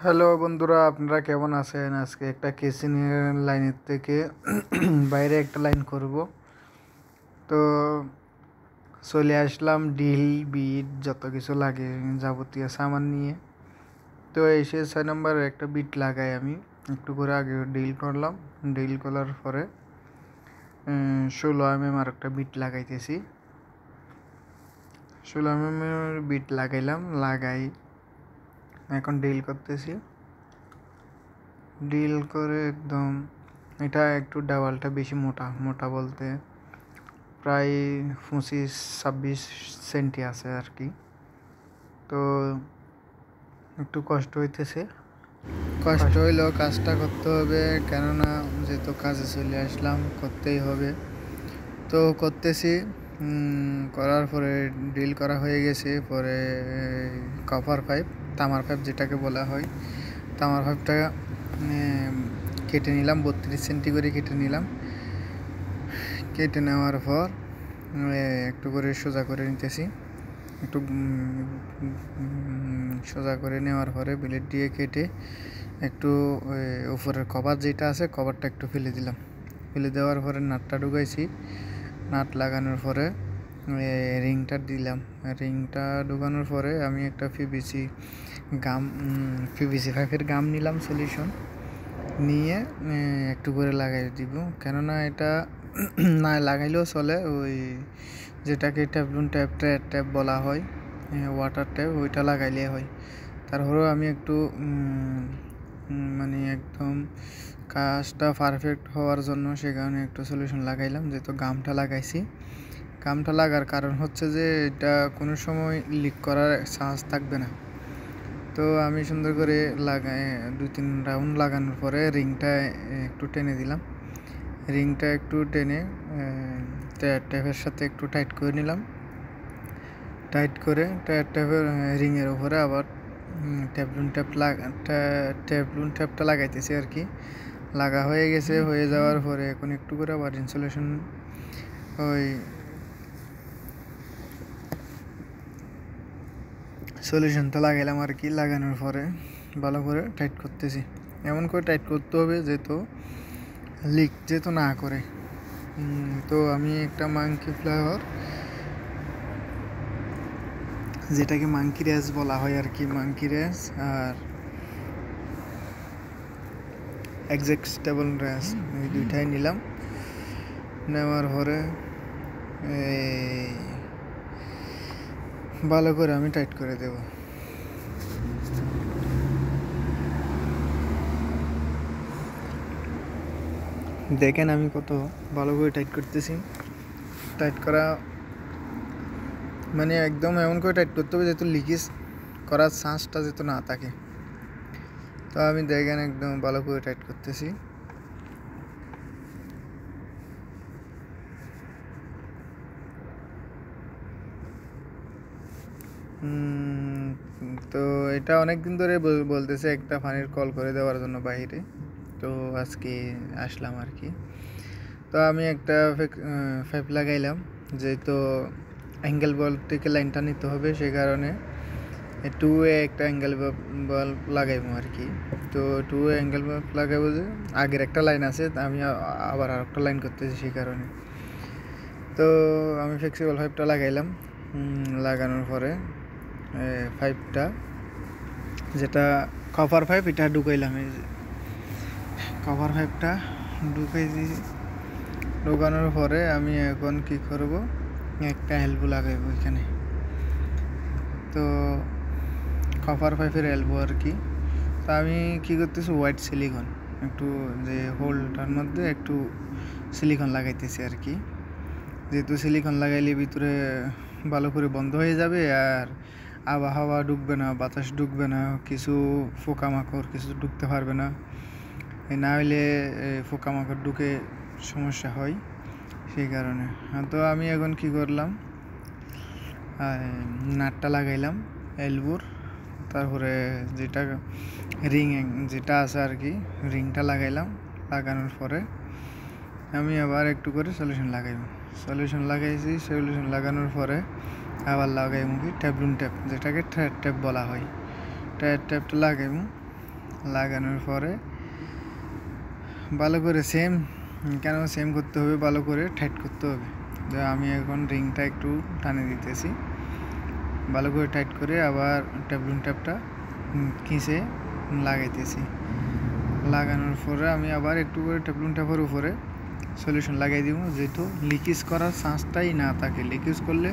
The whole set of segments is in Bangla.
হ্যালো বন্ধুরা, আপনারা কেমন আছেন? আজকে একটা কেসিনের লাইনের থেকে বাইরে একটা লাইন করব। তো চলে আসলাম ডিল বিট যত কিছু লাগে যাবতীয় সামান নিয়ে। তো এসে 6 নম্বরের একটা বিট লাগাই আমি একটু করে আগে ডিল করলাম। ডিল করার পরে 16 mm আর একটা বিট লাগাইতেছি। 16 mm বিট লাগাইলাম, এখন ডিল করতেছি। ডিল করে একদম এটা একটু দেওয়ালটা বেশি মোটা মোটা বলতে প্রায় 25-26 সেন্টি আছে আর কি। তো একটু কষ্ট হইতেছে, কষ্ট হইলেও কাজটা করতে হবে, কেননা যেহেতু কাজে চলে আসলাম করতেই হবে। তো করতেছি। করার পরে ডিল করা হয়ে গেছে। পরে কপার পাইপ, তামার পাইপ যেটাকে বলা হয়, তামার পাইপটা কেটে নিলাম, 32 সেন্টি করে কেটে নিলাম। কেটে নেওয়ার পর একটু করে সোজা করে নিতেছি। একটু সোজা করে নেওয়ার পরে ব্লেড দিয়ে কেটে একটু উপরের কভার যেটা আছে কভারটা একটু ফেলে দিলাম। ফেলে দেওয়ার পরে নাটটা ঢুকাইছি। নাট লাগানোর পরে রিংটা দিলাম। রিংটা ঢুকানোর পরে আমি একটা পিভিসি পাইপের গাম নিলাম, সলিউশন নিয়ে একটু করে লাগাই দিব। কেননা এটা না লাগাইলেও চলে, ওই যেটাকে ট্যাবলুন ট্যাপ বলা হয়, ওয়াটার ট্যাপ, ওইটা লাগাইলে হয়। তারপরেও আমি একটু মানে একদম কাজটা পারফেক্ট হওয়ার জন্য সে কারণে একটু সলিউশন লাগাইলাম। যেহেতু গামটা লাগাইছি, গামটা লাগার কারণ হচ্ছে যে এটা কোনো সময় লিক করার চান্স থাকবে না। তো আমি সুন্দর করে 2-3 রাউন্ড লাগানোর পরে রিংটা একটু টেনে দিলাম। রিংটা একটু টেনে ট্যাপের সাথে একটু টাইট করে নিলাম। টাইট করে ট্যাপের রিংয়ের উপরে আবার ট্যাবলুন ট্যাপটা লাগাইতেছি আর কি। লাগা হয়ে গেছে। হয়ে যাওয়ার পরে এখন একটু করে আবার ইনসুলেশন সলিউশনটা লাগাইলাম আর কি। লাগানোর পরে ভালো করে টাইট করতেছি। এমন করে টাইট করতে হবে যেহেতু লিক যেহেতু না করে। তো আমি একটা মাঙ্কি ফ্লাওয়ার, যেটাকে মাঙ্কি রেস বলা হয় আর কি, মাঙ্কি রেস আর এক্সেক্টেবল রেস, এই দুইটাই নিলাম। নেওয়ার পরে ভালো করে আমি টাইট করে দেব। দেখেন আমি কত ভালো করে টাইট করতেছি। টাইট করা মানে একদম এমন করে টাইট করতে হবে যেহেতু লিকেজ করার চান্সটা যেহেতু না থাকে। তো আমি দেখেন একদম ভালো করে টাইট করতেছি। তো এটা অনেক দিন ধরে বলতেছে একটা পানির কল করে দেওয়ার জন্য বাইরে। তো আজকে আসলাম আর কি। তো আমি একটা পাইপ লাগাইলাম, যেহেতু অ্যাঙ্গেল বল থেকে লাইনটা নিতে হবে, সে কারণে 2 একটা অ্যাঙ্গেল বাল্ব লাগাইবো আর কি। তো 2 অ্যাঙ্গেল বাল্ব লাগাইবো, যে আগের একটা লাইন আছে, আমি আবার আর একটা লাইন করতেছি সেই কারণে। তো আমি ফ্লেক্সিবল পাইপটা লাগাইলাম। লাগানোর পরে পাইপটা যেটা কপার পাইপ, এটা ঢুকাইলাম। এই যে কপার পাইপটা ঢুকানোর পরে আমি এখন কি করব, একটা এলবো লাগাইবো এখানে। তো কপার পাইপের এলবো আর কি। তো আমি কি করতেছি, হোয়াইট সিলিকন একটু, যে হোলটার মধ্যে একটু সিলিকন লাগাইতেছি আর কি। যেহেতু সিলিকন লাগাইলে ভিতরে ভালো করে বন্ধ হয়ে যাবে, আর আবহাওয়া ঢুকবে না, বাতাস ঢুকবে না, কিছু পোকামাকড় কিছু ঢুকতে পারবে না। না হইলে পোকামাকড় ঢুকে সমস্যা হয়, সেই কারণে। তো আমি এখন কি করলাম, নাটটা লাগাইলাম এলবোর। তারপরে যেটা রিং যেটা আছে আর কি, রিংটা লাগাইলাম। লাগানোর পরে আমি আবার একটু করে সলিউশন লাগাইছি। সলিউশন লাগানোর পরে আবার লাগাইমু কি ট্যাবলুন ট্যাপ, যেটাকে ট্যাপ বলা হয়। ট্যাপটা লাগাইমু। লাগানোর পরে ভালো করে সেম করতে হবে, ভালো করে টাইট করতে হবে। তো আমি এখন রিংটা একটু টানে দিতেছি, ভালো করে টাইট করে আবার টেফলন ট্যাপটা খিঁচে লাগাইতেছি। লাগানোর পরে আমি আবার একটু করে টেফলন ট্যাপের উপরে সলিউশন লাগাই দিব, যেহেতু লিকেজ করার চান্সটাই না থাকে। লিকেজ করলে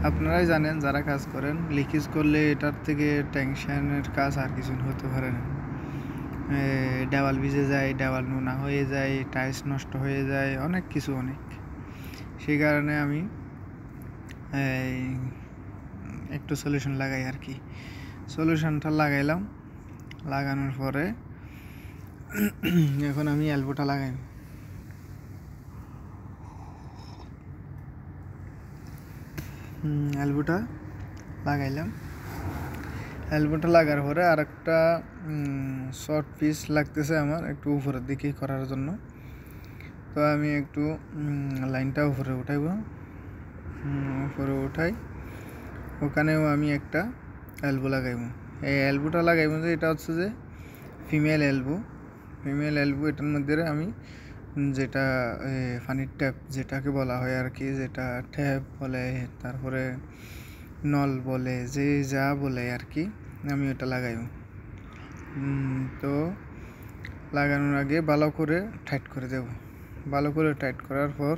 আপনারাই জানেন যারা কাজ করেন, লিকেজ করলে এটার থেকে টেনশনের কাজ আর কিছু হতে পারে না। দেওয়াল ভিজে যায়, দেওয়াল নোনা হয়ে যায়, টাইলস নষ্ট হয়ে যায়, অনেক কিছু অনেক। সেই কারণে আমি একটু সলিউশন লাগাই আর কি। সলিউশনটা লাগাইলাম, লাগানোর পরে এখন আমি এলবোটা লাগাই। এলবোটা লাগাইলাম, এলবোটা লাগার পরে আর একটা শর্ট পিস লাগতেছে আমার একটু উপরের দিকে করার জন্য। তো আমি একটু লাইনটা উপরে উঠাইব, উপরে উঠাই, ওখানেও আমি একটা এলবো লাগাইব। এই এলবোটা লাগাইব যে এটা হচ্ছে যে ফিমেল এলবো। এটার মধ্যে আমি যেটা ফানির ট্যাপ যেটাকে বলা হয় আর কি, যেটা ট্যাপ বলে, তারপরে নল বলে, যে যা বলে আর কি, আমি ওটা লাগাইব। তো লাগানোর আগে ভালো করে টাইট করে দেব। ভালো করে টাইট করার পর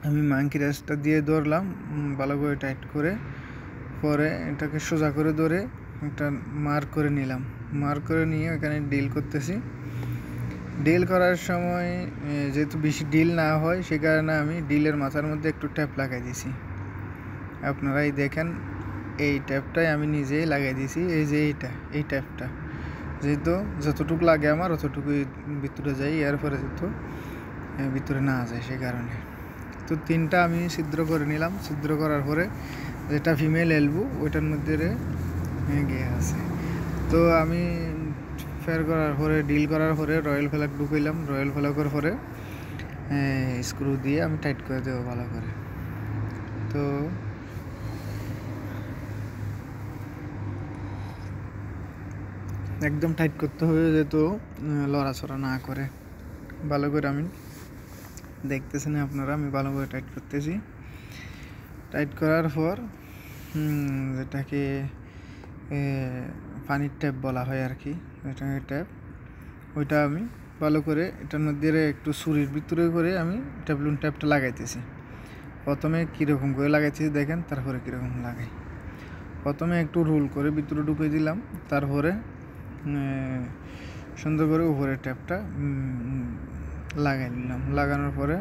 আমি মাঙ্কি রেসটা দিয়ে ধরলাম, ভালো করে টাইট করে পরে এটাকে সোজা করে ধরে একটা মার্ক করে নিলাম। মার্ক করে নিয়ে এখানে ডিল করতেছি। ডিল করার সময় যেহেতু বেশি ডিল না হয়, সে কারণে আমি ডিলের মাথার মধ্যে একটু ট্যাপ লাগাই দিয়েছি। আপনারাই দেখেন, এই ট্যাপটাই আমি নিজেই লাগাই দিয়েছি। এই যে এই ট্যাপটা যেহেতু যতটুকু লাগে আমার অতটুকুই ভিতরে যাই, এরপরে যেহেতু ভিতরে না যায়, সেই কারণে। তো 3টা আমি ছিদ্র করে নিলাম। ছিদ্র করার পরে যেটা ফিমেল এলবো ওইটার মধ্যে গিয়ে আছে। তো আমি ফের করার পরে, ডিল করার পরে রয়্যাল ফ্ল্যাগ ঢুকাইলাম। রয়্যাল ফ্ল্যাগের পরে স্ক্রু দিয়ে আমি টাইট করে দেবো ভালো করে। তো একদম টাইট করতে হবে, যেহেতু লড়াচড়া না করে। ভালো করে আমি দেখতেছেন আপনারা, আমি ভালো করে টাইট করতেছি। টাইট করার পর যেটাকে পানির ট্যাপ বলা হয় আর কি, যেটাকে ট্যাপ, ওইটা আমি ভালো করে এটার মধ্যে একটু ছুরির ভিতরে করে আমি টেফলন ট্যাপটা লাগাইতেছি। প্রথমে কীরকম করে লাগাইতেছি দেখেন, তারপরে কীরকম লাগাই। প্রথমে একটু রোল করে ভিতরে ঢুকিয়ে দিলাম, তারপরে সুন্দর করে উপরে ট্যাপটা লাগাই নিলাম। লাগানোর পরে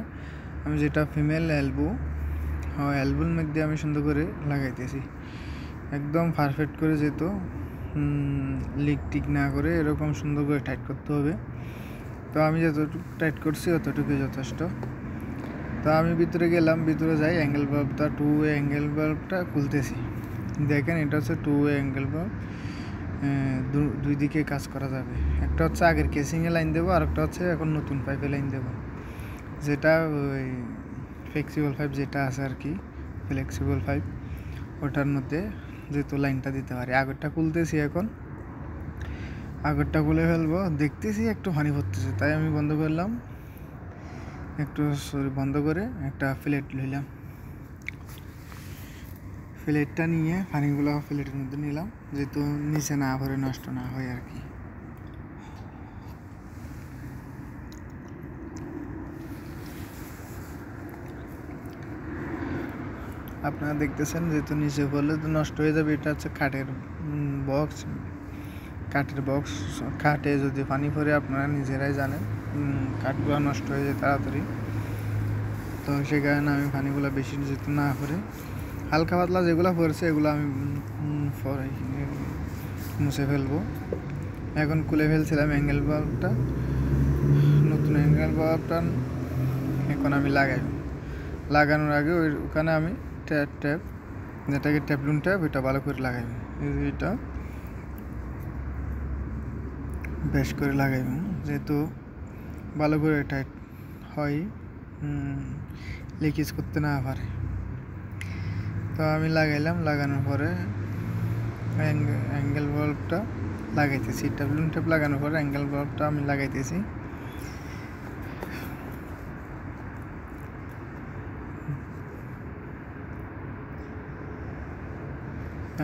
আমি যেটা ফিমেল এলবো, এলবোর মধ্যে আমি সুন্দর করে লাগাইতেছি একদম পারফেক্ট করে, যেহেতু লিক টিক না করে এরকম সুন্দর করে টাইট করতে হবে। তো আমি যতটুকু টাইট করছি অতটুকুই যথেষ্ট। তো আমি ভিতরে গেলাম, ভিতরে যাই, অ্যাঙ্গেল বাল্বটা 2 ওয়ে অ্যাঙ্গেল বাল্বটা খুলতেছি। দেখেন এটা হচ্ছে 2 ওয়ে অ্যাঙ্গেল বাল্ব, দুই দিকে কাজ করা যাবে। একটা হচ্ছে আগের কেসিংয়ে লাইন দেবো, আর একটা হচ্ছে এখন নতুন পাইপে লাইন দেবো, যেটা ওই ফ্লেক্সিবল পাইপ যেটা আছে আর কি, ফ্লেক্সিবল পাইপ, ওটার মধ্যে যেহেতু লাইনটা দিতে পারি। আগরটা খুলতেছি, এখন আগরটা খুলে ফেলবো। দেখতেছি একটু পানি পড়তেছে, তাই আমি বন্ধ করলাম, একটু বন্ধ করে একটা প্লেট নিলাম। প্লেটটা নিয়ে পানিগুলো প্লেটের মধ্যে নিলাম, যেহেতু নিচে না ভরে নষ্ট না হয় আর কি। আপনারা দেখতেছেন যেহেতু নিচে পড়লে তো নষ্ট হয়ে যাবে। এটা হচ্ছে কাঠের বক্স, কাঠে যদি পানি পড়ে আপনারা নিজেরাই জানেন কাঠগুলো নষ্ট হয়ে যায় তাড়াতাড়ি। তো সেই কারণে আমি পানিগুলো বেশি যেহেতু না পড়ে, হালকা পাতলা যেগুলো পড়ছে এগুলো আমি মুছে ফেলবো। এখন খুলে ফেলছিলাম অ্যাঙ্গেল বাল্বটা, নতুন অ্যাঙ্গেল বাল্বটা এখন আমি লাগানোর আগে ওখানে আমি ট্যাপ যেটাকে টেফলন ট্যাপ, এটা ভালো করে লাগাইব। এটা বেশ করে লাগাইব, যেহেতু ভালো করে টাইট হয়, লিকেজ করতে না পারে। তো আমি লাগাইলাম, লাগানোর পরে অ্যাঙ্গেল বাল্বটা লাগাইতেছি। ট্যাবলুন টেপ লাগানোর পর অ্যাঙ্গেল বলটা আমি লাগাইতেছি।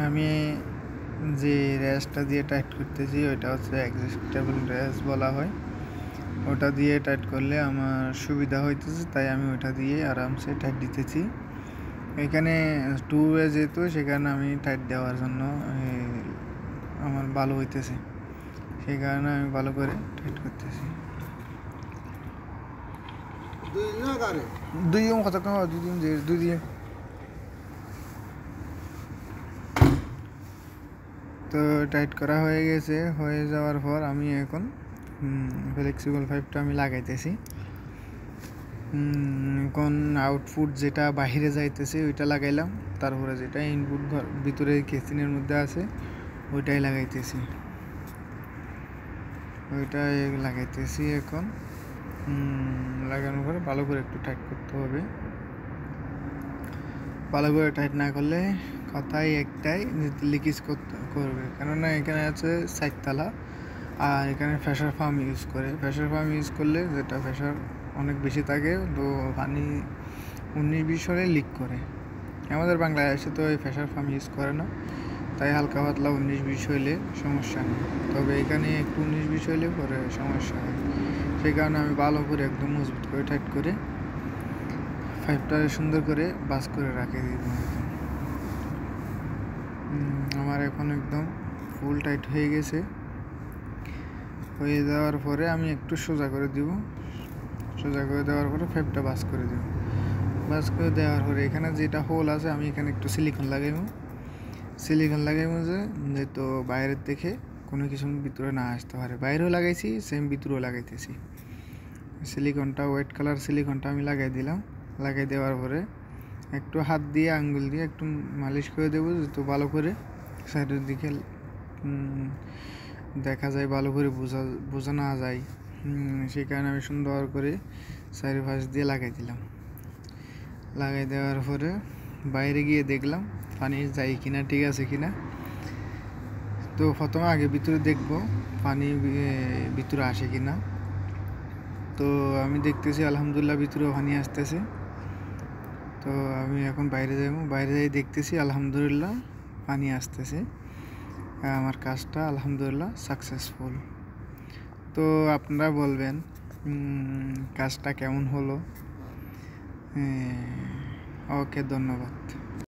আমি যে রেসটা দিয়ে টাইট করতেছি ওইটা হচ্ছে অ্যাডজাস্টেবল রেস বলা হয়। ওটা দিয়ে টাইট করলে আমার সুবিধা হইতেছে, তাই আমি ওটা দিয়ে আরামসে টাইট দিতেছি। এখানে 2 ওয়ে যেহেতু, সেখানে আমি টাইট দেওয়ার জন্য আমার ভালো হইতেছে, সেই কারণে আমি ভালো করে টাইট করতেছি। দুই দিন কত কম, দুই দিন তো টাইট করা হয়ে গেছে। হয়ে যাওয়ার পর আমি এখন ফ্লেক্সিবল পাইপটা আমি লাগাইতেছি। এখন আউটপুট যেটা বাহিরে যাইতেছে ওইটা লাগাইলাম, তারপরে যেটা ইনপুট ভিতরে কেসিনের মধ্যে আছে ওইটাই লাগাইতেছি। এখন লাগানোর পরে ভালো করে একটু টাইট করতে হবে। ভালো করে টাইট না করলে কথাই একটাই, লিকেজ করবে। কেননা এখানে আছে 4 তালা, আর এখানে প্রেসার পাম্প ইউজ করে। প্রেসার পাম্প ইউজ করলে যেটা প্রেসার অনেক বেশি থাকে, তো পানি 19-20 হলে লিক করে। আমাদের বাংলাদেশে তো এই প্রেসার পাম্প ইউজ করে না, তাই হালকা পাতলা 19-20 হইলে সমস্যা নেই। তবে এখানে একটু 19-20 হইলে পরে সমস্যা হয়। সেই কারণে আমি ভালো করে একদম মজবুত করে টাইট করে পাইপটা সুন্দর করে বাস করে রাখে দিব। আমার এখন একদম ফুল টাইট হয়ে গেছে। হয়ে যাওয়ার পরে আমি একটু সোজা করে দিব। সোজা করে দেওয়ার পরে পাইপটা বাস করে দিব। বাস করে দেওয়ার পরে এখানে যেটা হোল আছে, আমি এখানে একটু সিলিকন লাগাইবো। যেহেতু বাইরের থেকে কোনো কিছু ভিতরে না আসতে পারে। বাইরেও লাগাইছি, সেম ভিতরেও লাগাইতেছি। সিলিকনটা হোয়াইট কালার সিলিকনটা আমি লাগাই দিলাম। লাগাই দেওয়ার পরে একটু হাত দিয়ে আঙ্গুল দিয়ে একটু মালিশ করে দেবো, যেহেতু ভালো করে সাইডের দিকে দেখা যায়, ভালো করে বোঝা না যায়। সেই কারণে আমি সুন্দর করে চারিপাশ দিয়ে লাগাই দিলাম। লাগাই দেওয়ার পরে বাইরে গিয়ে দেখলাম পানি যায় কিনা, ঠিক আছে কিনা। তো প্রথমে আগে ভিতরে দেখবো পানি ভিতরে আসে কিনা। তো আমি দেখতেছি আলহামদুলিল্লাহ ভিতরেও পানি আসতেছে। তো আমি এখন বাইরে যাই দেখতেছি আলহামদুলিল্লাহ পানি আসতেছে। আমার কাজটা আলহামদুলিল্লাহ সাকসেসফুল। তো আপনারা বলবেন কাজটা কেমন হলো। ওকে, ধন্যবাদ।